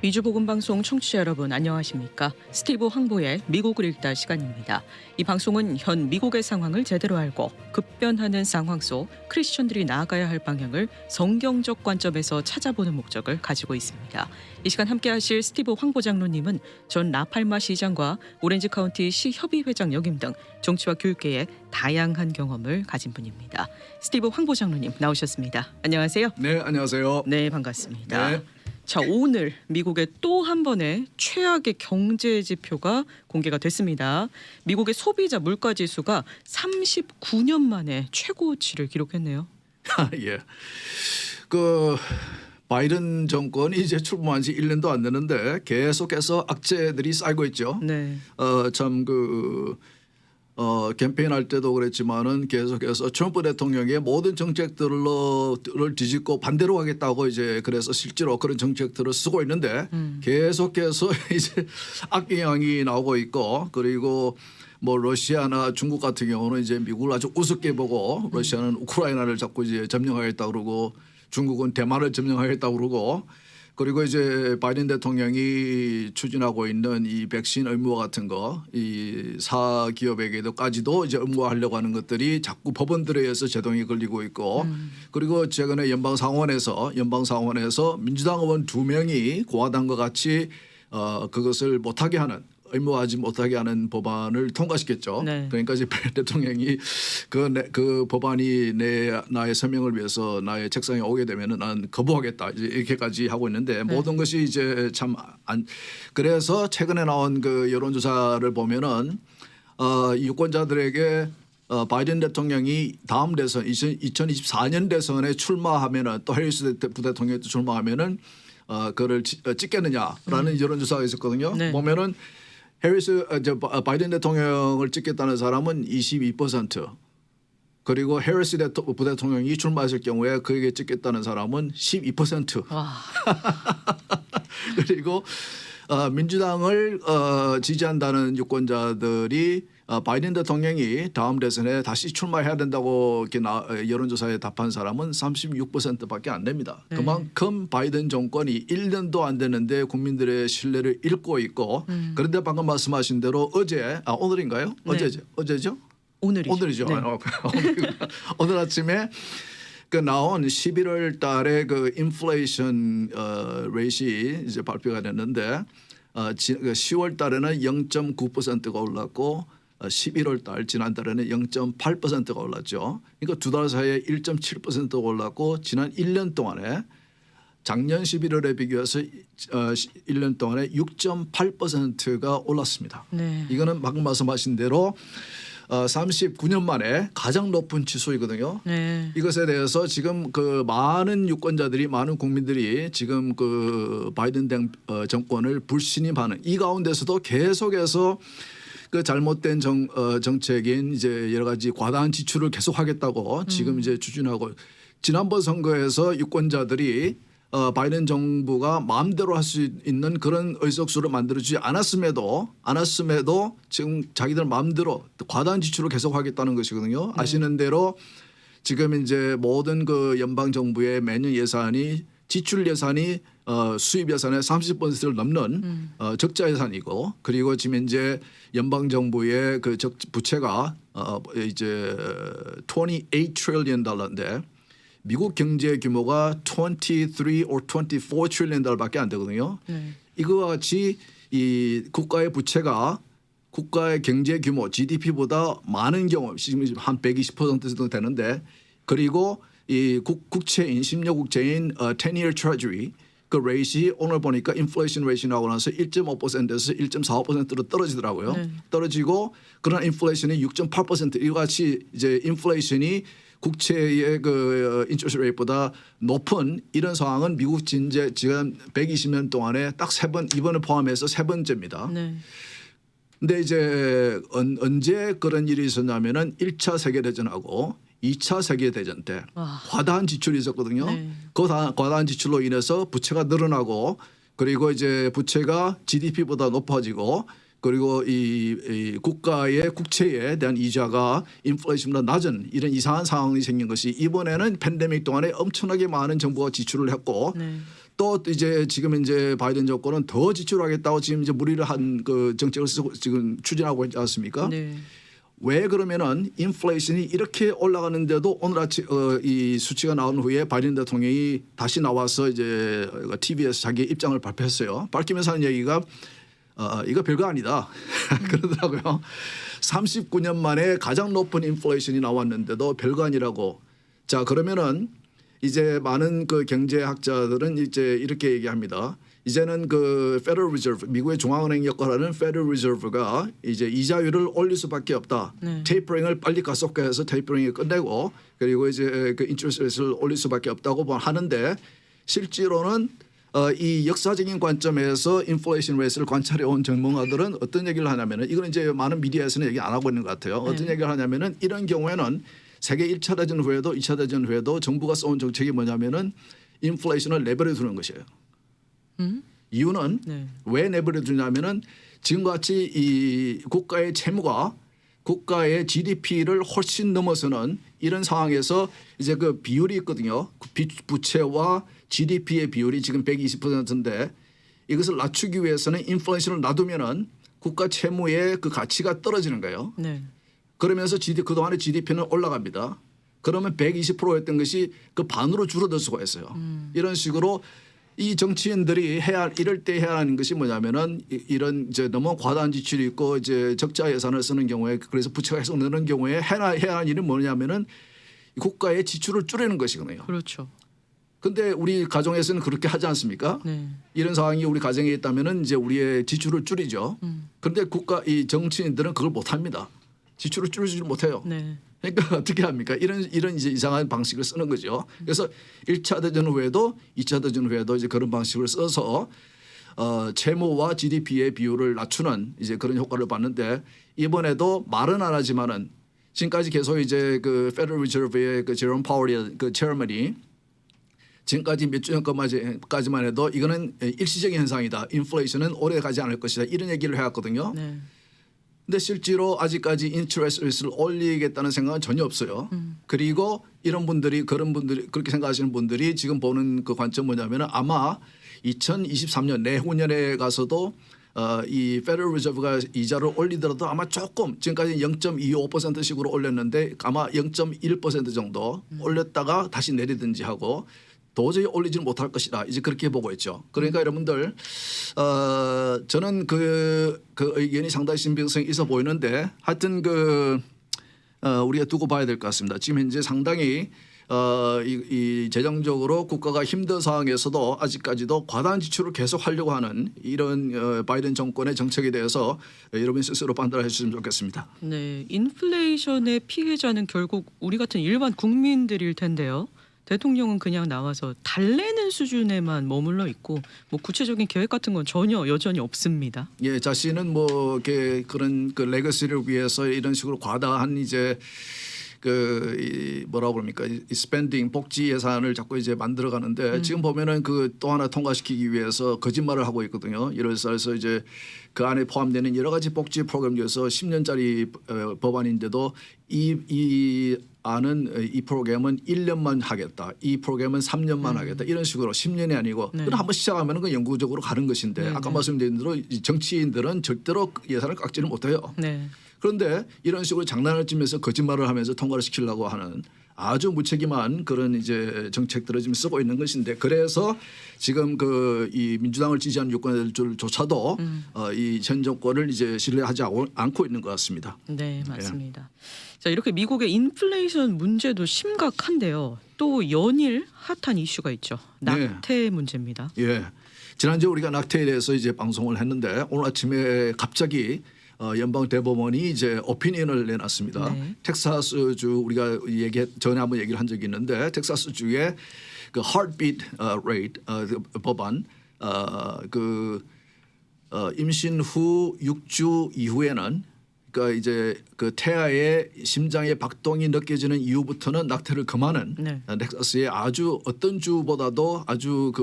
미주복음방송 청취자 여러분 안녕하십니까? 스티브 황보의 미국을 읽다 시간입니다. 이 방송은 현 미국의 상황을 제대로 알고 급변하는 상황 속 크리스천들이 나아가야 할 방향을 성경적 관점에서 찾아보는 목적을 가지고 있습니다. 이 시간 함께하실 스티브 황보 장로님은 전 라팔마 시장과 오렌지 카운티 시 협의회장 역임 등 정치와 교육계에 다양한 경험을 가진 분입니다. 스티브 황보 장로님 나오셨습니다. 안녕하세요. 네, 안녕하세요. 네, 반갑습니다. 네. 자, 오늘 미국의 또 한 번의 최악의 경제 지표가 공개가 됐습니다. 미국의 소비자 물가 지수가 39년 만에 최고치를 기록했네요. 예. 그 바이든 정권이 이제 출범한 지 1년도 안 되는데 계속해서 악재들이 쌓이고 있죠. 네. 캠페인 할 때도 그랬지만은 계속해서 트럼프 대통령의 모든 정책들을 뒤집고 반대로 하겠다고 이제 그래서 실제로 그런 정책들을 쓰고 있는데 계속해서 이제 악영향이 나오고 있고, 그리고 뭐 러시아나 중국 같은 경우는 이제 미국을 아주 우습게 보고 러시아는 우크라이나를 자꾸 이제 점령하겠다 그러고 중국은 대만을 점령하겠다 그러고, 그리고 이제 바이든 대통령이 추진하고 있는 이 백신 의무화 같은 거, 이 사기업에게도까지도 이제 의무화하려고 하는 것들이 자꾸 법원들에 의해서 제동이 걸리고 있고, 그리고 최근에 연방상원에서 민주당 의원 2명이 공화당과 같이 그것을 못하게 하는, 의무화하지 못하게 하는 법안을 통과시켰죠. 네. 그러니까 이제 대통령이 그 법안이 나의 서명을 위해서 나의 책상에 오게 되면은 난 거부하겠다 이제 이렇게까지 하고 있는데, 모든 것이 이제 참 그래서 최근에 나온 그 여론조사를 보면은 유권자들에게 바이든 대통령이 다음 대선 2024년 대선에 출마하면은, 또 해리스 부대통령이 출마하면은 그를 찍겠느냐라는 여론조사가 있었거든요. 네. 보면은 바이든 대통령을 찍겠다는 사람은 22%, 그리고 해리스 부대통령이 출마했을 경우에 그에게 찍겠다는 사람은 12%. 와. 그리고 민주당을 지지한다는 유권자들이 바이든 대통령이 다음 대선에 다시 출마해야 된다고 이렇게 여론조사에 답한 사람은 36%밖에 안 됩니다. 네. 그만큼 바이든 정권이 1년도 안 되는데 국민들의 신뢰를 잃고 있고, 그런데 방금 말씀하신 대로 오늘인가요? 네. 어제죠? 오늘이죠. 네. 오늘 아침에 그 나온 11월 달에 그 인플레이션 레이트이 이제 발표가 됐는데 10월 달에는 0.9%가 올랐고 11월 달 지난달에는 0.8%가 올랐죠. 그러니까 두 달 사이에 1.7%가 올랐고, 지난 1년 동안에 작년 11월에 비교해서 1년 동안에 6.8%가 올랐습니다. 네. 이거는 방금 말씀하신 대로 39년 만에 가장 높은 지수이거든요. 네. 이것에 대해서 지금 그 많은 국민들이 지금 그 바이든 정권을 불신임하는, 이 가운데서도 계속해서 그 잘못된 정책인 이제 여러 가지 과다한 지출을 계속하겠다고 지금 이제 추진하고, 지난번 선거에서 유권자들이 바이든 정부가 마음대로 할 수 있는 그런 의석수를 만들어주지 않았음에도 지금 자기들 마음대로 과다한 지출을 계속하겠다는 것이거든요. 아시는 대로 지금 이제 모든 그 연방 정부의 매년 예산이, 지출 예산이 수입 예산의 30%를 넘는 적자 예산이고, 그리고 지금 이제 연방 정부의 그 부채가 이제 28 트릴리언 달러인데 미국 경제 규모가 23 or 24 트릴리언 달러밖에 안 되거든요. 네. 이거와 같이 이 국가의 부채가 국가의 경제 규모 GDP보다 많은 경우, 지금 한 120% 정도 되는데, 그리고 이 국채인 10년 국채인 10-year treasury 그 레이시 오늘 보니까 인플레이션 레이시 나오고 나서 1.5%에서 1.45%로 떨어지더라고요. 네. 떨어지고, 그러나 인플레이션이 6.8%, 이와 같이 이제 인플레이션이 국채의 그 인터레스트 레이트보다 높은 이런 상황은 미국 지금 120년 동안에 딱 3번, 이번을 포함해서 3번째입니다. 네. 근데 이제 언제 그런 일이 있었냐면은 1차 세계대전하고 2차 세계대전 때 과다한 지출이 있었거든요. 네. 그 과다한 지출로 인해서 부채가 늘어나고, 그리고 이제 부채가 GDP보다 높아지고, 그리고 이 국가의 국채에 대한 이자가 인플레이션보다 낮은 이런 이상한 상황이 생긴 것이, 이번에는 팬데믹 동안에 엄청나게 많은 정부가 지출을 했고, 네. 또 이제 지금 이제 바이든 정권은 더 지출하겠다고 지금 이제 무리를 한 그 정책을 쓰고 지금 추진하고 있지 않습니까? 네. 왜 그러면은 인플레이션이 이렇게 올라가는데도 오늘 아침 이 수치가 나온 후에 바이든 대통령이 다시 나와서 이제 TV에서 자기 입장을 발표했어요. 밝히면서 하는 얘기가 이거 별거 아니다 그러더라고요. 39년 만에 가장 높은 인플레이션이 나왔는데도 별거 아니라고. 자 그러면은 이제 많은 그 경제학자들은 이제 이렇게 얘기합니다. 이제는 그 Federal Reserve 미국의 중앙은행 역할하는 Federal Reserve가 이제 이자율을 올릴 수밖에 없다. 네. 테이퍼링을 빨리 가속화해서 테이퍼링을 끝내고 그리고 이제 그 인트레스트 레이트를 올릴 수밖에 없다고 하는데 실제로는 이 역사적인 관점에서 인플레이션 레이트를 관찰해 온 전문가들은 어떤 얘기를 하냐면은 이거는 이제 많은 미디어에서는 얘기 안 하고 있는 것 같아요. 어떤 얘기를 하냐면은 이런 경우에는 세계 1차 대전 후에도 2차 대전 후에도 정부가 써온 정책이 뭐냐면은 인플레이션을 내버려 두는 것이에요. 이유는 네. 왜 내버려 두냐면은 지금과 같이 이 국가의 채무가 국가의 GDP를 훨씬 넘어서는 이런 상황에서 이제 그 비율이 있거든요. 부채와 GDP의 비율이 지금 120%인데 이것을 낮추기 위해서는 인플레이션을 놔두면은 국가 채무의 그 가치가 떨어지는 거예요. 네. 그러면서 그동안의 GDP는 올라갑니다. 그러면 120%였던 것이 그 반으로 줄어들 수가 있어요. 이런 식으로 이 정치인들이 이럴 때 해야 하는 것이 뭐냐면은 이런 이제 너무 과다한 지출이 있고 이제 적자 예산을 쓰는 경우에 그래서 부채가 계속 느는 경우에 해야 하는 일은 뭐냐면은 국가의 지출을 줄이는 것이거든요. 그렇죠. 근데 우리 가정에서는 그렇게 하지 않습니까? 네. 이런 상황이 우리 가정에 있다면은 이제 우리의 지출을 줄이죠. 그런데 이 정치인들은 그걸 못 합니다. 지출을 줄이지 못해요. 네. 그러니까 어떻게 합니까? 이런 이제 이상한 방식을 쓰는 거죠. 그래서 1차 대전 후에도 2차 대전 후에도 이제 그런 방식을 써서 채무와 GDP의 비율을 낮추는 이제 그런 효과를 봤는데 이번에도 말은 안 하지만은 지금까지 계속 이제 그 Federal Reserve의 그 제롬 파월이 그 체어맨이 지금까지 몇 주 전까지만 해도 이거는 일시적인 현상이다. 인플레이션은 오래 가지 않을 것이다. 이런 얘기를 해왔거든요. 네. 근데 실제로 아직까지 인트레스트 레이트를 올리겠다는 생각은 전혀 없어요. 그리고 이런 분들이 그런 분들이 그렇게 생각하시는 분들이 지금 보는 그 관점 뭐냐면은 아마 2023년 내후년에 가서도 이 Federal Reserve가 이자를 올리더라도 아마 조금 지금까지 0.25%씩으로 올렸는데 아마 0.1% 정도 올렸다가 다시 내리든지 하고 도저히 올리지는 못할 것이다. 이제 그렇게 보고 있죠. 그러니까 여러분들 저는 그 의견이 상당히 신빙성이 있어 보이는데 하여튼 우리가 두고 봐야 될 것 같습니다. 지금 현재 상당히 이 재정적으로 국가가 힘든 상황에서도 아직까지도 과다한 지출을 계속 하려고 하는 이런 바이든 정권의 정책에 대해서 여러분이 스스로 판단해 주시면 좋겠습니다. 네. 인플레이션의 피해자는 결국 우리 같은 일반 국민들일 텐데요. 대통령은 그냥 나와서 달래는 수준에만 머물러 있고 뭐 구체적인 계획 같은 건 전혀 여전히 없습니다. 예, 자신은 뭐 이렇게 그런 그 레거시를 위해서 이런 식으로 과다한 이제 뭐라고 그럽니까 이 스펜딩 복지 예산을 자꾸 이제 만들어 가는데 지금 보면은 그 또 하나 통과시키기 위해서 거짓말을 하고 있거든요. 이래서 이제 그 안에 포함되는 여러 가지 복지 프로그램 중에서 10년짜리 법안인데도 이 프로그램은 1년만 하겠다. 이 프로그램은 3년만 하겠다. 이런 식으로 10년이 아니고 네. 그럼 한번 시작하면 그 영구적으로 가는 것인데 아까 말씀드린 대로 이 정치인들은 절대로 예산을 깎지는 못해요. 네. 그런데 이런 식으로 장난을 치면서 거짓말을 하면서 통과를 시키려고 하는 아주 무책임한 그런 이제 정책들을 지금 쓰고 있는 것인데 그래서 지금 이 민주당을 지지하는 유권자들조차도 이 전 정권을 이제 신뢰하지 않고 있는 것 같습니다. 네, 맞습니다. 자, 이렇게 미국의 인플레이션 문제도 심각한데요. 또 연일 핫한 이슈가 있죠. 낙태 문제입니다. 예. 지난주에 우리가 낙태에 대해서 이제 방송을 했는데 오늘 아침에 갑자기 연방 대법원이 이제 오피니언을 내놨습니다. 네. 텍사스주 우리가 전에 한번 얘기를 한 적이 있는데 텍사스주의 그 heartbeat rate 법안 임신 후 6주 이후에는 그러니까 이제 그 태아의 심장의 박동이 느껴지는 이후부터는 낙태를 금하는 네. 텍사스의 아주 어떤 주보다도 아주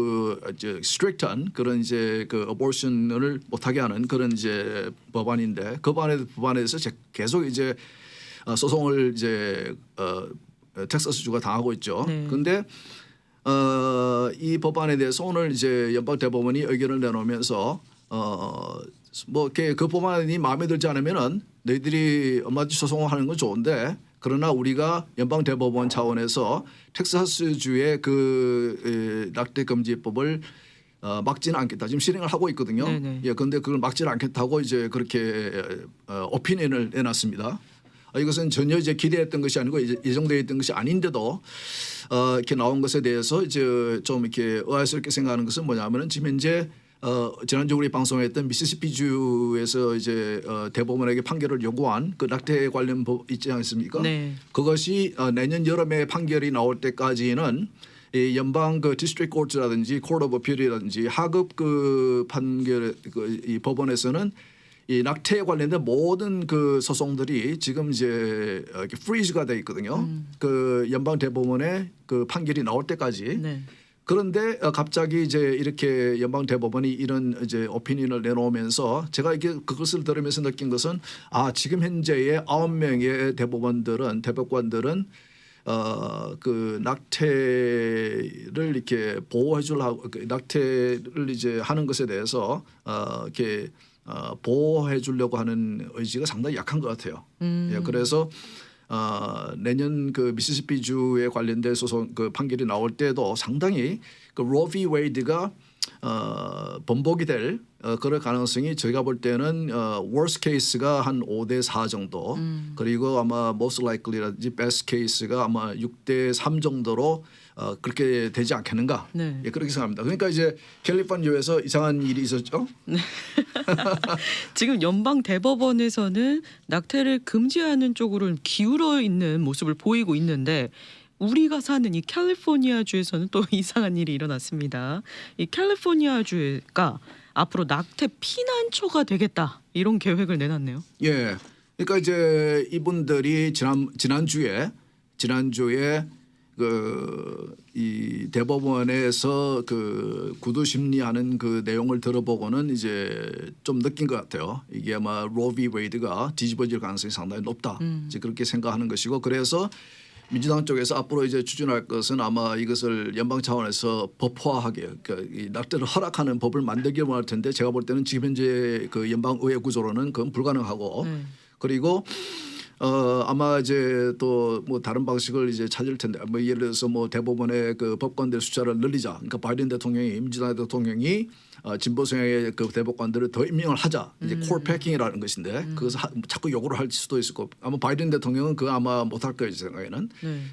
이제 스트릭트한 그런 이제 어보션을 못하게 하는 그런 이제 법안인데 그 법안에 대해서 계속 이제 소송을 이제 텍사스 주가 당하고 있죠. 네. 그런데 이 법안에 대해서 오늘 이제 연방 대법원이 의견을 내놓으면서 뭐 그 법안이 마음에 들지 않으면은 너희들이 얼마든지 소송하는 건 좋은데 그러나 우리가 연방 대법원 차원에서 텍사스주의 그 낙태 금지법을 막지는 않겠다. 지금 실행을 하고 있거든요. 네네. 예, 그런데 그걸 막지는 않겠다고 이제 그렇게 오피니언을 내놨습니다. 이것은 전혀 이제 기대했던 것이 아니고 예정되어 있던 것이 아닌데도 이렇게 나온 것에 대해서 이제 좀 이렇게 의아스럽게 생각하는 것은 뭐냐면은 지금 현재 지난주 우리 방송했던 미시시피주에서 이제 대법원에게 판결을 요구한 그 낙태 관련 법 있지 않습니까? 네. 그것이 내년 여름에 판결이 나올 때까지는 이 연방 그 디스트릭트 코트라든지 코트 오브 어필이라든지 하급 그 판결 이 법원에서는 이 낙태에 관련된 모든 그 소송들이 지금 이제 이렇게 프리즈가 돼 있거든요. 그 연방 대법원의 그 판결이 나올 때까지. 네. 그런데 갑자기 이제 이렇게 연방 대법원이 이런 이제 오피니언을 내놓으면서 제가 이게 그것을 들으면서 느낀 것은 지금 현재의 9명의 대법관들은 그 낙태를 이렇게 보호해 주려고 낙태를 이제 하는 것에 대해서 이렇게 보호해 주려고 하는 의지가 상당히 약한 것 같아요. 예, 그래서 내년 그 미시시피주에 관련된 소송 그 판결이 나올 때도 상당히 그 로 비 웨이드가 번복이 될 그럴 가능성이 저희가 볼 때는 worst case가 한 5대 4 정도 그리고 아마 most likely라든지 best case가 아마 6대 3 정도로 그렇게 되지 않겠는가. 네. 예, 그렇게 생각합니다. 그러니까 이제 캘리포니아주에서 이상한 일이 있었죠. 지금 연방 대법원에서는 낙태를 금지하는 쪽으로 기울어 있는 모습을 보이고 있는데 우리가 사는 이 캘리포니아주에서는 또 이상한 일이 일어났습니다. 이 캘리포니아주가 앞으로 낙태 피난처가 되겠다 이런 계획을 내놨네요. 예. 그러니까 이제 이분들이 지난주에 이 대법원에서 그 구두 심리하는 그 내용을 들어보고는 이제 좀 느낀 것 같아요. 이게 아마 로 비 웨이드가 뒤집어질 가능성이 상당히 높다. 이제 그렇게 생각하는 것이고 그래서 민주당 쪽에서 앞으로 이제 추진할 것은 아마 이것을 연방 차원에서 법화하게 그러니까 이 낙태를 허락하는 법을 만들기 원할 텐데 제가 볼 때는 지금 현재 그 연방 의회 구조로는 그건 불가능하고 그리고 아마 이제 또 뭐 다른 방식을 이제 찾을 텐데 뭐 예를 들어서 뭐 대법원의 그 법관들 숫자를 늘리자. 그러니까 바이든 대통령이 민주당 대통령이 진보 성향의 그 대법관들을 더 임명을 하자. 이제 콜 패킹이라는 것인데 그것을 자꾸 요구를 할 수도 있을 거고 아마 바이든 대통령은 그거 아마 못할 거예요 제 생각에는.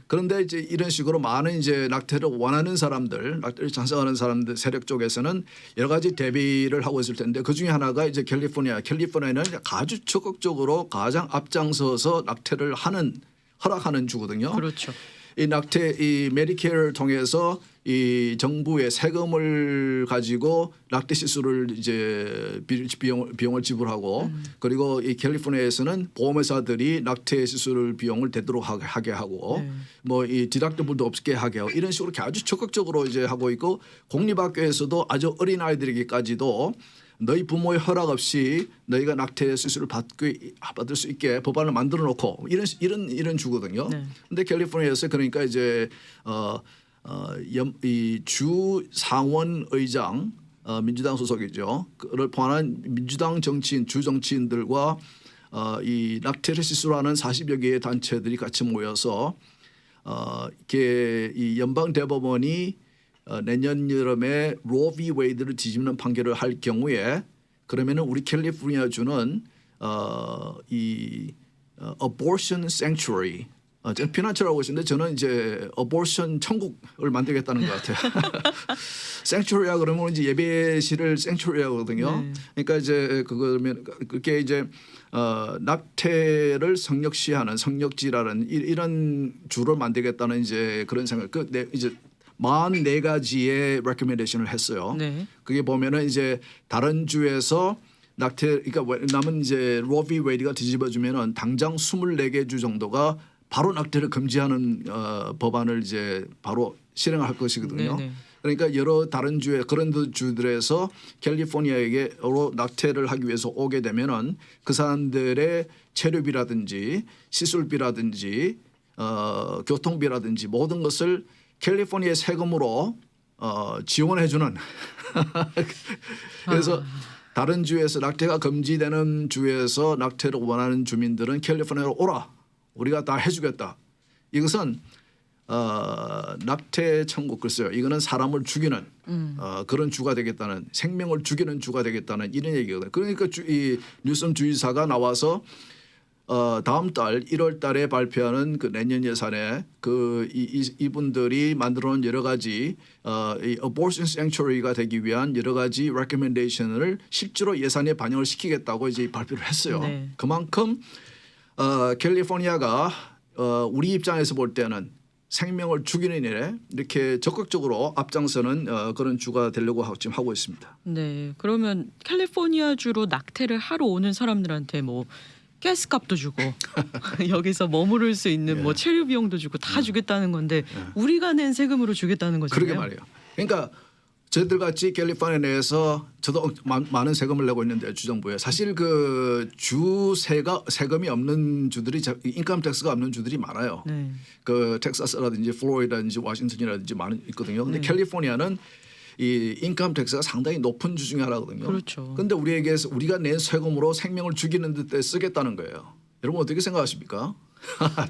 그런데 이제 이런 식으로 많은 이제 낙태를 원하는 사람들, 낙태를 찬성하는 사람들 세력 쪽에서는 여러 가지 대비를 하고 있을 텐데 그 중에 하나가 이제 캘리포니아는 아주 적극적으로 가장 앞장서서 낙태를 허락하는 주거든요. 그렇죠. 이 낙태 이 메디케어를 통해서 이 정부의 세금을 가지고 낙태 시술을 이제 비용을 지불하고 그리고 이 캘리포니아에서는 보험회사들이 낙태 시술 비용을 되도록 하게 하고 뭐 이 디덕터블도 없게 하게 하고 이런 식으로 아주 적극적으로 이제 하고 있고 공립학교에서도 아주 어린 아이들에게까지도 너희 부모의 허락 없이 너희가 낙태 수술을 받을 수 있게 법안을 만들어 놓고 이런 주거든요. 그런데 캘리포니아에서 그러니까 이제 이 주 상원 의장 민주당 소속이죠. 그를 포함한 민주당 정치인 주 정치인들과 이 낙태를 시술하는 40여 개의 단체들이 같이 모여서 이렇게 이 연방 대법원이 내년 여름에 로 비 웨이드를 뒤집는 판결을 할 경우에 그러면은 우리 캘리포니아주는 이 abortion sanctuary 저는 피난처라고 했는데 저는 이제 abortion 천국을 만들겠다는 것 같아요. sanctuary야 그러면 이제 예배실을 sanctuary하거든요. 그러니까 이제 그거면 그렇게 이제 낙태를 성역시하는 성역지라는 이런 주를 만들겠다는 이제 그런 생각. 이제 44가지의 recommendation을 했어요. 그게 보면은 이제 다른 주에서 낙태 그러니까 남은 이제 로 비 웨이드가 뒤집어주면은 당장 24개 주 정도가 바로 낙태를 금지하는 법안을 이제 바로 실행할 것이거든요. 그러니까 여러 다른 주에 그런 주들에서 캘리포니아에게로 낙태를 하기 위해서 오게 되면은 그 사람들의 체류비라든지 시술비라든지 교통비라든지 모든 것을 캘리포니아의 세금으로 지원해주는 그래서 다른 주에서 낙태가 금지되는 주에서 낙태를 원하는 주민들은 캘리포니아로 오라. 우리가 다 해주겠다. 이것은 낙태 천국 글쎄요. 이거는 사람을 죽이는 그런 주가 되겠다는 생명을 죽이는 주가 되겠다는 이런 얘기거든요. 그러니까 이 뉴섬 주지사가 나와서 다음 달 1월 달에 발표하는 그 내년 예산에 이분들이 만들어 놓은 여러 가지 이 abortion sanctuary가 되기 위한 여러 가지 recommendation을 실제로 예산에 반영을 시키겠다고 이제 발표를 했어요. 네. 그만큼 캘리포니아가 우리 입장에서 볼 때는 생명을 죽이는 일에 이렇게 적극적으로 앞장서는 그런 주가 되려고 지금 하고 있습니다. 네. 그러면 캘리포니아주로 낙태를 하러 오는 사람들한테 뭐 가스값도 주고 여기서 머무를 수 있는 뭐 체류 비용도 주고 다 주겠다는 건데 우리가 낸 세금으로 주겠다는 거잖아요. 그러게 말이에요. 그러니까 저희들 같이 캘리포니아 내에서 저도 많은 세금을 내고 있는데 주정부에 사실 그 주 세금이 없는 주들이 인컴 텍스가 없는 주들이 많아요. 네. 그 텍사스라든지 플로리다든지 워싱턴이라든지 많이 있거든요. 근데 네. 캘리포니아는 이 인컴 텍스가 상당히 높은 주 중에 하나거든요. 그렇죠. 그런데 우리에게서 우리가 낸 세금으로 생명을 죽이는 데 쓰겠다는 거예요. 여러분 어떻게 생각하십니까?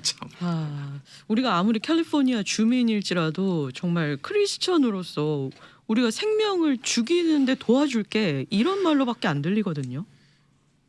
참. 우리가 아무리 캘리포니아 주민일지라도 정말 크리스천으로서 우리가 생명을 죽이는데 도와줄게 이런 말로밖에 안 들리거든요.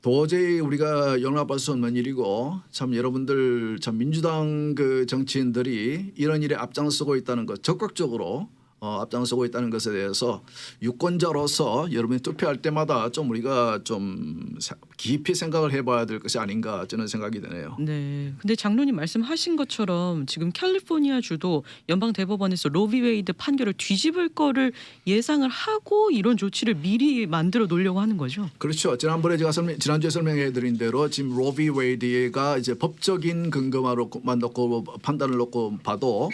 도저히 우리가 용납할 수 없는 일이고 참 여러분들 참 민주당 그 정치인들이 이런 일에 앞장서고 있다는 것 적극적으로 앞장서고 있다는 것에 대해서 유권자로서 여러분이 투표할 때마다 좀 우리가 좀 깊이 생각을 해봐야 될 것이 아닌가 저는 생각이 드네요. 네. 근데 장로님 말씀하신 것처럼 지금 캘리포니아 주도 연방 대법원에서 로비 웨이드 판결을 뒤집을 거를 예상을 하고 이런 조치를 미리 만들어 놓으려고 하는 거죠. 그렇죠. 지난번에 제가 지난주에 설명해드린 대로 지금 로비 웨이드가 이제 법적인 근거만 놓고 판단을 놓고 봐도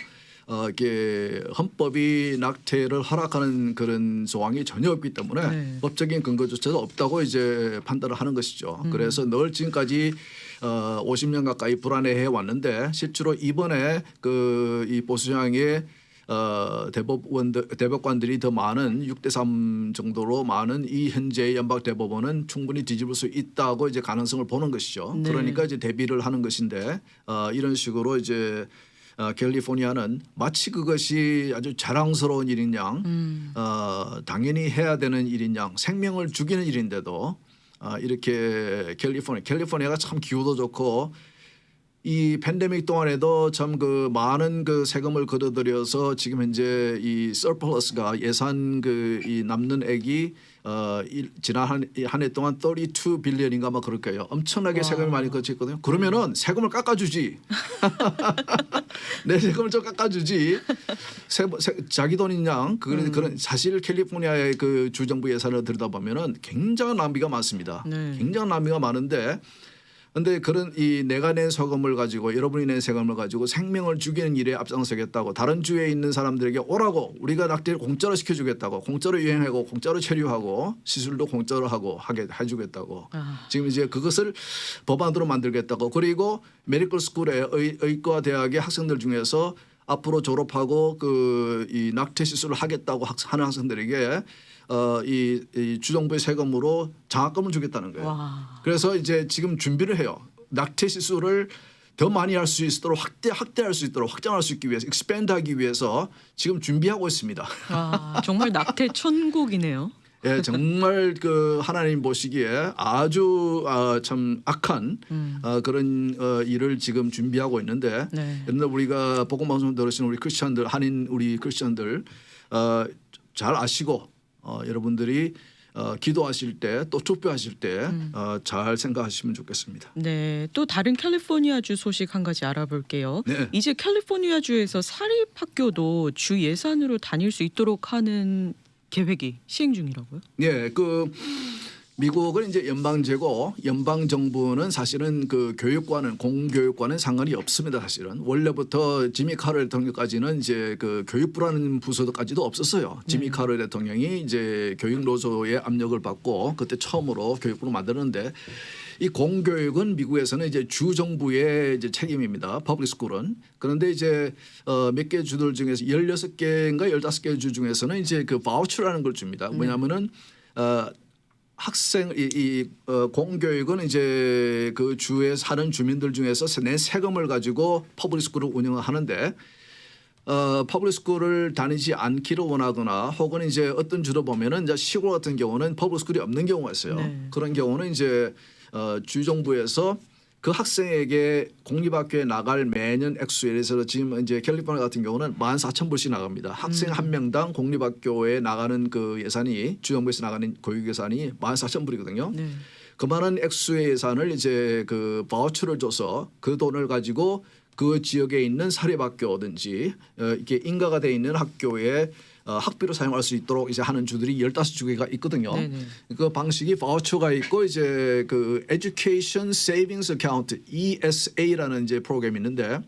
이게 헌법이 낙태를 허락하는 그런 조항이 전혀 없기 때문에 네. 법적인 근거조차도 없다고 이제 판단을 하는 것이죠. 그래서 늘 지금까지 50년 가까이 불안해해 왔는데 실제로 이번에 그 이 보수당의 대법관들이 더 많은 6대3 정도로 많은 이 현재의 연방 대법원은 충분히 뒤집을 수 있다고 이제 가능성을 보는 것이죠. 네. 그러니까 이제 대비를 하는 것인데 이런 식으로 이제 캘리포니아는 마치 그것이 아주 자랑스러운 일인 양 당연히 해야 되는 일인 양 생명을 죽이는 일인데도 이렇게 캘리포니아가 참 기후도 좋고 이 팬데믹 동안에도 참 그 많은 그 세금을 걷어들여서 지금 현재 이 서플러스가 예산 그 이 남는 액이 지난 한 해 동안 32 빌리언인가 막 그럴 거예요. 엄청나게 세금이 많이 거쳤거든요. 그러면은 세금을 깎아주지. 내 세금을 좀 깎아주지. 자기 돈인 양 그런 사실 캘리포니아의 그 주정부 예산을 들여다보면은 굉장한 낭비가 많습니다. 네. 굉장한 낭비가 많은데. 그런데 그런 이 내가 낸 세금을 가지고 여러분이 낸 세금을 가지고 생명을 죽이는 일에 앞장서겠다고 다른 주에 있는 사람들에게 오라고 우리가 낙태를 공짜로 시켜주겠다고 공짜로 유행하고 공짜로 체류하고 시술도 공짜로 하고 하게 해주겠다고 지금 이제 그것을 법안으로 만들겠다고 그리고 메디컬 스쿨의 의과 대학의 학생들 중에서 앞으로 졸업하고 그 이 낙태 시술을 하겠다고 하는 학생들에게 이 주정부의 세금으로 장학금을 주겠다는 거예요. 와. 그래서 이제 지금 준비를 해요. 낙태 시술을 더 많이 할 수 있도록 확대할 수 있도록 확장할 수 있기 위해서 익스펜드하기 위해서 지금 준비하고 있습니다. 정말 낙태 천국이네요. 예, 정말 그 하나님 보시기에 아주 참 악한 그런 일을 지금 준비하고 있는데 네. 옛날 우리가 복음 방송 들으시는 우리 크리스천들 한인 우리 크리스천들 잘 아시고 여러분들이 기도하실 때 또 투표하실 때 잘 생각하시면 좋겠습니다. 네, 또 다른 캘리포니아주 소식 한 가지 알아볼게요. 네. 이제 캘리포니아주에서 사립학교도 주 예산으로 다닐 수 있도록 하는 계획이 시행 중이라고요? 예, 그 미국은 이제 연방제고 연방 정부는 사실은 그 교육과는 공교육과는 상관이 없습니다. 사실은 원래부터 지미 카터 대통령까지는 이제 그 교육부라는 부서까지도 없었어요. 지미 카터 대통령이 이제 교육 노조의 압력을 받고 그때 처음으로 교육부를 만드는데 이 공교육은 미국에서는 이제 주 정부의 이제 책임입니다. 퍼블릭 스쿨은. 그런데 이제 몇 개 주들 중에서 16개인가 15개 주 중에서는 이제 그 바우처라는 걸 줍니다. 뭐냐면은 학생 공교육은 이제 그 주에 사는 주민들 중에서 내 세금을 가지고 퍼블릭 스쿨을 운영하는데 퍼블릭 스쿨을 다니지 않기를 원하거나 혹은 이제 어떤 주로 보면은 이제 시골 같은 경우는 퍼블릭 스쿨이 없는 경우가 있어요. 네. 그런 경우는 이제 주정부에서 그 학생에게 공립학교에 나갈 매년 액수에 대해서 지금 이제 캘리포니아 같은 경우는 14,000불씩 나갑니다. 학생 한 명당 공립학교에 나가는 그 예산이 주정부에서 나가는 교육 예산이 14,000불이거든요. 네. 그만한 액수의 예산을 이제 그 바우처를 줘서 그 돈을 가지고 그 지역에 있는 사립학교든지 이렇게 인가가 돼 있는 학교에 학비로 사용할 수 있도록 이제 하는 주들이 15주가 있거든요. 네네. 그 방식이 바우처가 있고 이제 그 Education Savings Account ESA라는 이제 프로그램이 있는데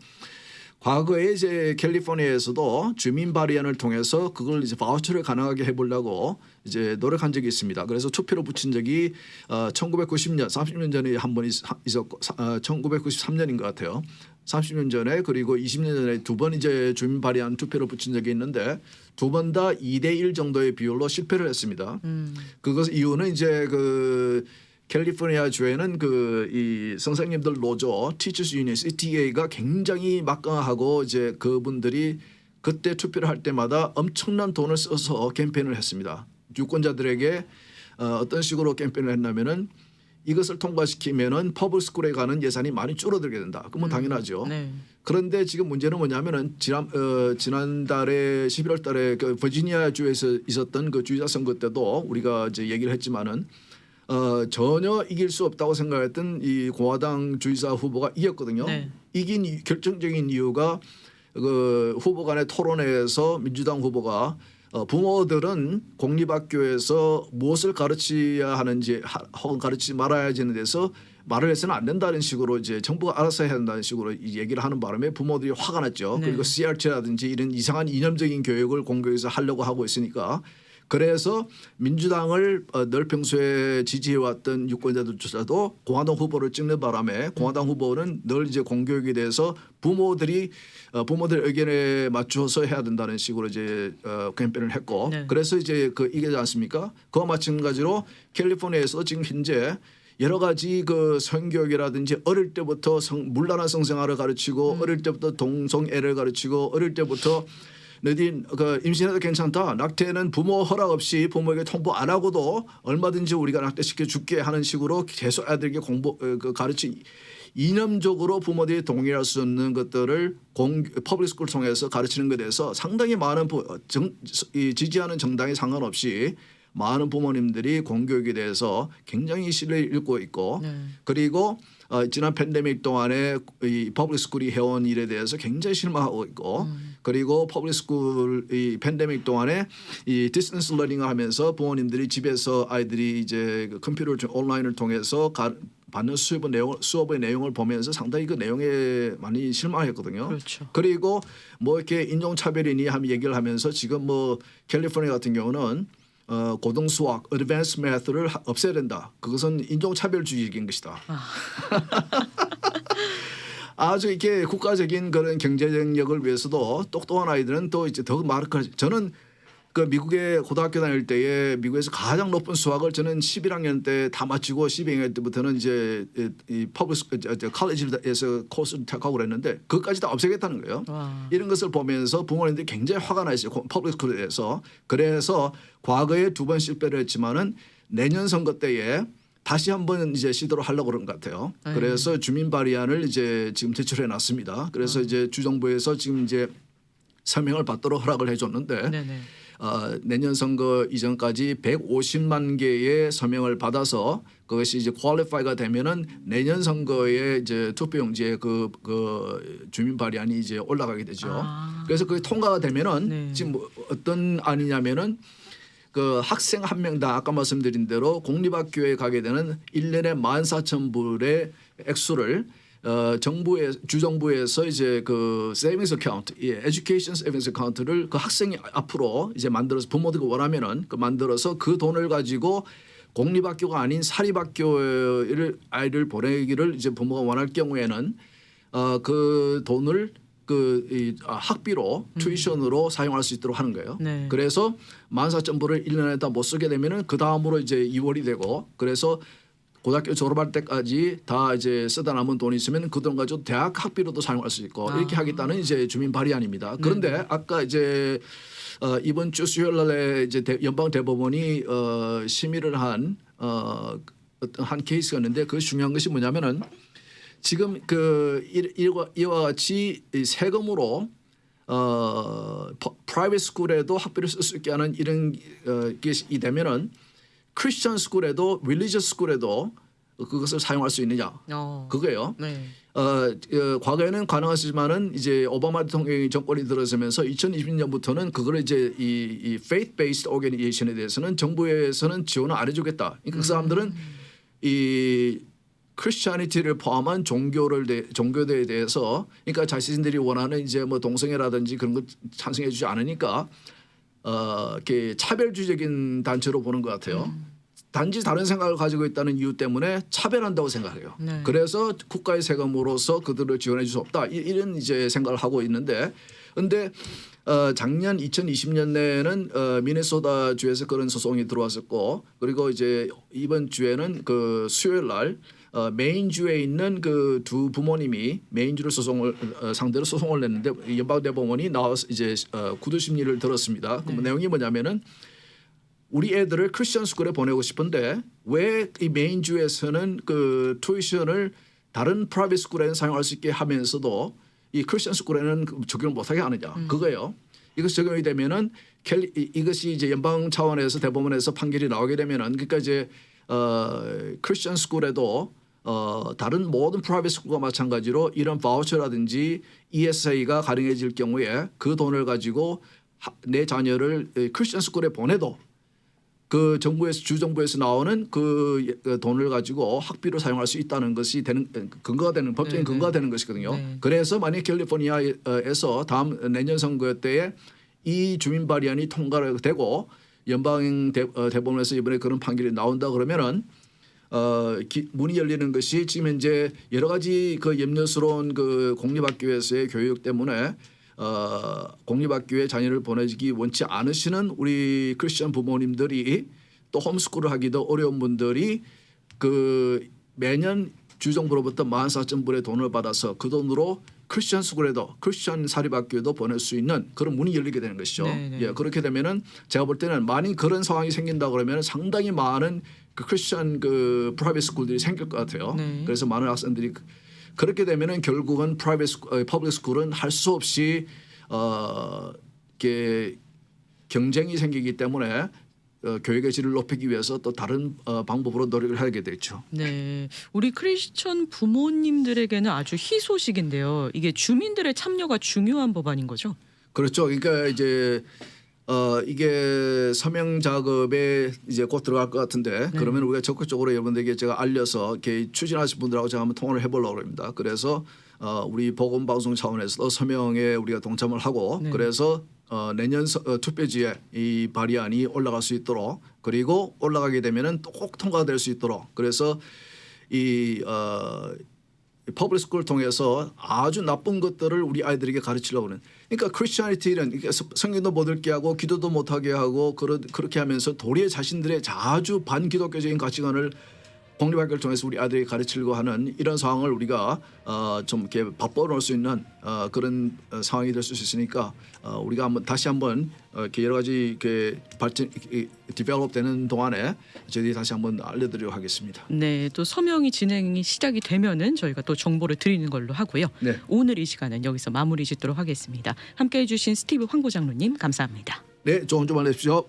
과거에 이제 캘리포니아에서도 주민 발의안을 통해서 그걸 이제 바우처를 가능하게 해보려고 이제 노력한 적이 있습니다. 그래서 투표로 붙인 적이 1990년 30년 전에 한 번 있었고 1993년인 것 같아요. 30년 전에 그리고 20년 전에 두 번 이제 주민 발의안 투표로 붙인 적이 있는데 두 번 다 2대1 정도의 비율로 실패를 했습니다. 그것 이유는 이제 그 캘리포니아 주에는 그 이 선생님들 노조 Teachers Union CTA가 굉장히 막강하고 이제 그분들이 그때 투표를 할 때마다 엄청난 돈을 써서 캠페인을 했습니다. 유권자들에게 어떤 식으로 캠페인을 했냐면은 이것을 통과시키면은 퍼블릭 스쿨에 가는 예산이 많이 줄어들게 된다. 그건 당연하죠. 네. 그런데 지금 문제는 뭐냐면은 지난달에 11월달에 그 버지니아 주에서 있었던 그 주지사 선거 때도 우리가 이제 얘기를 했지만은 전혀 이길 수 없다고 생각했던 이 공화당 주지사 후보가 이겼거든요. 네. 이긴 결정적인 이유가 그 후보 간의 토론회에서 민주당 후보가 부모들은 공립학교에서 무엇을 가르쳐야 하는지 혹은 가르치지 말아야 하는 데서 말을 해서는 안 된다는 식으로 이제 정부가 알아서 해야 한다는 식으로 이 얘기를 하는 바람에 부모들이 화가 났죠. 네. 그리고 CRT라든지 이런 이상한 이념적인 교육을 공교에서 하려고 하고 있으니까 그래서 민주당을 늘 평소에 지지해왔던 유권자들조차도 공화당 후보를 찍는 바람에 공화당 후보는 늘 이제 공교육에 대해서 부모들 의견에 맞춰서 해야 된다는 식으로 이제 캠페인을 했고 네. 그래서 이제 그 이게 않습니까? 그와 마찬가지로 캘리포니아에서 지금 현재 여러 가지 그 성교육이라든지 어릴 때부터 문란한 성생활을 가르치고 어릴 때부터 동성애를 가르치고 어릴 때부터 너희 그 임신해도 괜찮다. 낙태는 부모 허락 없이 부모에게 통보 안 하고도 얼마든지 우리가 낙태시켜 줄게 하는 식으로 계속 아들에게 가르치 이념적으로 부모들이 동의할 수 없는 것들을 퍼블릭 스쿨을 통해서 가르치는 것에 대해서 상당히 많은 지지하는 정당에 상관없이 많은 부모님들이 공교육에 대해서 굉장히 신뢰를 잃고 있고 네. 그리고 지난 팬데믹 동안에 이 퍼블릭 스쿨이 해온 일에 대해서 굉장히 실망하고 있고 그리고 퍼블릭 스쿨 이 팬데믹 동안에 이 디스턴스 러닝을 하면서 부모님들이 집에서 아이들이 이제 그 컴퓨터를 온라인을 통해서 받는 수업의 내용을 보면서 상당히 그 내용에 많이 실망했거든요. 그렇죠. 그리고 뭐 이렇게 인종차별이니 하면 얘기를 하면서 지금 뭐 캘리포니아 같은 경우는 고등수학, 어드밴스 매스를 없애야 된다. 그것은 인종차별주의적인 것이다. 아주 이렇게 국가적인 그런 경제력을 위해서도 똑똑한 아이들은 또 이제 더 저는 그 미국에 고등학교 다닐 때에 미국에서 가장 높은 수학을 저는 11학년 때 다 마치고 12학년 때부터는 이제 이 퍼블릭 컬리지에서 코스를 택하고 그랬는데 그것까지 다 없애겠다는 거예요. 와. 이런 것을 보면서 부모님들이 굉장히 화가 나 있어요. 퍼블릭 스쿨에 대해서. 그래서 과거에 2번 실패를 했지만은 내년 선거 때에 다시 한번 이제 시도를 하려고 그런 것 같아요. 그래서 주민 발의안을 이제 지금 제출해 놨습니다. 그래서 이제 주정부에서 지금 이제 서명을 받도록 허락을 해줬는데 네네. 내년 선거 이전까지 150만 개의 서명을 받아서 그것이 이제 퀄리파이가 되면은 내년 선거에 이제 투표용지에 그 주민 발의안이 이제 올라가게 되죠. 그래서 그게 통과가 되면은 네. 지금 뭐 어떤 안이냐면은 그 학생 한 명당 아까 말씀드린 대로 공립학교에 가게 되는 1년에 14,000불의 액수를 주정부에서 이제 그 세이빙스 어카운트, 에듀케이션 세이빙스 어카운트를 그 학생이 앞으로 이제 만들어서 부모들이 원하면은 그 만들어서 그 돈을 가지고 공립학교가 아닌 사립학교를 아이를 보내기를 이제 부모가 원할 경우에는 그 돈을 학비로 튜이션으로 사용할 수 있도록 하는 거예요. 네. 그래서 14,000불을 1년에 다 못 쓰게 되면은 그 다음으로 이제 2월이 되고 그래서 고등학교 졸업할 때까지 다 이제 쓰다 남은 돈이 있으면 그 돈 가지고 대학 학비로도 사용할 수 있고 이렇게 하겠다는 이제 주민 발의안입니다. 그런데 아까 이제 이번 주 수요일 날에 이제 연방 대법원이 심의를 한 한 케이스였는데 그 중요한 것이 뭐냐면은 지금 이와 같이 세금으로 프라이빗 스쿨에도 학비를 쓸 수 있게 하는 이런 것이 되면은 크리스천 스쿨에도 릴리지어스 스쿨에도 그것을 사용할 수 있느냐 그거예요. 네. 과거에는 가능했지만은 이제 오바마 대통령이 정권이 들어서면서 2020년부터는 그걸 이제 이 faith-based organization에 대해서는 정부에서는 지원을 안 해주겠다. 그러니까 그 사람들은 이 크리스천리티를 포함한 종교에 대해서 그러니까 자신들이 원하는 이제 뭐 동성애라든지 그런 거 찬성해주지 않으니까 이렇게 차별주의적인 단체로 보는 것 같아요. 단지 다른 생각을 가지고 있다는 이유 때문에 차별한다고 생각해요. 네. 그래서 국가의 세금으로서 그들을 지원해 줄 수 없다. 이런 이제 생각을 하고 있는데, 그런데 작년 2020년에는 미네소다 주에서 그런 소송이 들어왔었고, 그리고 이제 이번 주에는 그 수요일 날 메인주에 있는 그 두 부모님이 메인주를 상대로 소송을 냈는데 연방 대법원이 나와서 이제 구두 심리를 들었습니다. 그 내용이 뭐냐면은 우리 애들을 크리스천 스쿨에 보내고 싶은데 왜 이 메인주에서는 그 튜이션을 다른 프라이빗 스쿨에는 사용할 수 있게 하면서도 이 크리스천 스쿨에는 적용을 못하게 하느냐 그거예요. 이것이 적용이 되면은 이것이 이제 연방 차원에서 대법원에서 판결이 나오게 되면은 그러니까 이제 크리스천 스쿨에도 다른 모든 프라이빗 스쿨과 마찬가지로 이런 바우처라든지 ESA가 가능해질 경우에 그 돈을 가지고 내 자녀를 크리스천 스쿨에 보내도 그 정부에서 주정부에서 나오는 그 돈을 가지고 학비로 사용할 수 있다는 것이 되는 근거가 되는 법적인 근거가 되는 것이거든요. 네. 그래서 만약 캘리포니아에서 다음 내년 선거 때에 이 주민 발의안이 통과가 되고 연방 대법원에서 이번에 그런 판결이 나온다 그러면은 문이 열리는 것이 지금 현재 여러 가지 그 염려스러운 그 공립학교에서의 교육 때문에 공립학교에 자녀를 보내기 원치 않으시는 우리 크리스천 부모님들이 또 홈스쿨을 하기도 어려운 분들이 그 매년 주정부로부터 14,000불의 돈을 받아서 그 돈으로 크리스천 스쿨에도 크리스천 사립학교에도 보낼 수 있는 그런 문이 열리게 되는 것이죠. 네네. 예, 그렇게 되면은 제가 볼 때는 만약 그런 상황이 생긴다 그러면 상당히 많은 그 크리스천 그 프라이빗 스쿨들이 생길 것 같아요. 네. 그래서 많은 학생들이 그렇게 되면은 결국은 퍼블릭 스쿨은 할 수 없이 이렇게 경쟁이 생기기 때문에 교육의 질을 높이기 위해서 또 다른 방법으로 노력을 하게 되죠. 네, 우리 크리스천 부모님들에게는 아주 희소식인데요. 이게 주민들의 참여가 중요한 법안인 거죠? 그렇죠. 그러니까 이제 이게 서명 작업에 이제 곧 들어갈 것 같은데 그러면 우리가 적극적으로 여러분들에게 제가 알려서 이렇게 추진하실 분들하고 제가 한번 통화를 해보려고 합니다. 그래서 우리 보건 방송 차원에서도 서명에 우리가 동참을 하고 그래서 내년 투표지에 이 발의안이 올라갈 수 있도록 그리고 올라가게 되면은 꼭 통과될 수 있도록 그래서 이 퍼블릭 스쿨을 통해서 아주 나쁜 것들을 우리 아이들에게 가르치려고 하는 그러니까 크리스천리티는 성경도 못 읽게 하고 기도도 못하게 하고 그렇게 하면서 도리어 자신들의 아주 반기독교적인 가치관을 공립학교를 통해서 우리 아이들에게 가르치려고 하는 이런 상황을 우리가 좀 이렇게 바꿔놓을 수 있는 그런 상황이 될 수 있으니까 우리가 다시 한번 이렇게 여러 가지 이렇게 발전 디벨롭되는 동안에 저희들이 다시 한번 알려드리도록 하겠습니다. 네, 또 서명이 진행이 시작이 되면은 저희가 또 정보를 드리는 걸로 하고요. 네. 오늘 이 시간은 여기서 마무리 짓도록 하겠습니다. 함께해 주신 스티브 황보장로님 감사합니다. 네, 좋은 주말 되십시오.